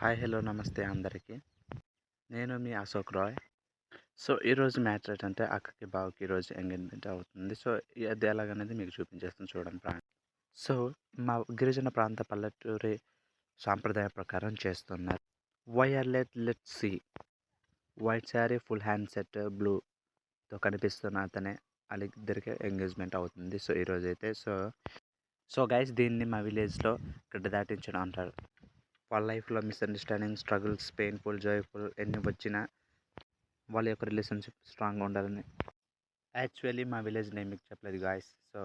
Hi hello నమస్తే అందరికీ. నేను మీ అశోక్ రాయ్. సో ఈరోజు మ్యాటర్ ఏంటంటే అక్కకి బావకి ఈరోజు ఎంగేజ్మెంట్ అవుతుంది. సో అది ఎలాగనేది మీకు చూపించేస్తాను చూడండి సో మా గిరిజన ప్రాంత పల్లెటూరి సాంప్రదాయం ప్రకారం చేస్తున్నారు. Let see white sari full hand set బ్లూతో కనిపిస్తున్న అతనే వాళ్ళిద్దరికి ఎంగేజ్మెంట్ అవుతుంది. సో ఈరోజు అయితే సో గైస్ దీన్ని మా విలేజ్లో గడ్డ దాటించడం అంటారు. వాళ్ళ లైఫ్లో మిస్అండర్స్టాండింగ్ స్ట్రగుల్స్ పెయిన్ఫుల్ జాయ్ఫుల్ ఎన్ని వచ్చినా వాళ్ళ యొక్క రిలేషన్షిప్ స్ట్రాంగ్గా ఉండాలని యాక్చువల్లీ మా విలేజ్ నేమ్ మీకు చెప్పలేదు గాయస్. సో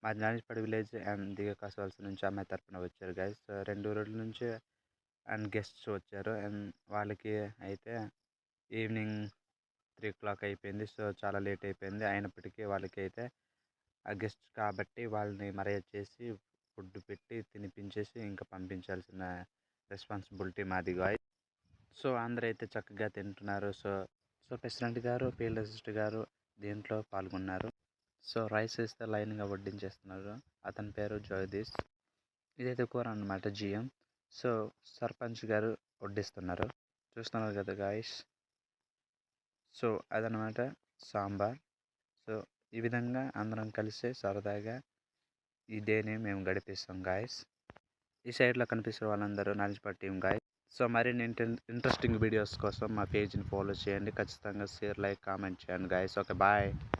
మా జానిపడి విలేజ్ అండ్ దిగ కాసవలస నుంచి అమ్మాయి తరపున వచ్చారు గాయస్. 2 రోజుల నుంచి అండ్ గెస్ట్స్ వచ్చారు అండ్ వాళ్ళకి అయితే ఈవినింగ్ 3 o'clock అయిపోయింది. సో చాలా లేట్ అయిపోయింది. అయినప్పటికీ వాళ్ళకి అయితే ఆ గెస్ట్ కాబట్టి వాళ్ళని మర్యాద చేసి ఫుడ్ పెట్టి తినిపించేసి ఇంకా పంపించాల్సిన రెస్పాన్సిబిలిటీ మాది గాయస్. సో అందరూ అయితే చక్కగా తింటున్నారు. సో ప్రెసిడెంట్ గారు ఫీల్డ్ అసిస్టెంట్ గారు దీంట్లో పాల్గొన్నారు. సో రైస్ వేస్తే లైన్గా వడ్డించేస్తున్నారు. అతని పేరు జగదీష్. ఇదైతే కూర అన్నమాట జిఎం. సో సర్పంచ్ గారు వడ్డిస్తున్నారు, చూస్తున్నారు కదా గాయస్. సో అదనమాట సాంబార్. సో ఈ విధంగా అందరం కలిసి సరదాగా ఈ డేని మేము గడిపిస్తాం గాయస్. ఈ సైడ్లో కనిపిస్తున్న వాళ్ళందరూ నాలెడ్జ్ టీమ్ గాయస్. సో మరిన్ని ఇంట్రెస్టింగ్ వీడియోస్ కోసం మా పేజ్ని ఫాలో చేయండి. ఖచ్చితంగా షేర్ లైక్ కామెంట్ చేయండి గాయస్. Okay bye.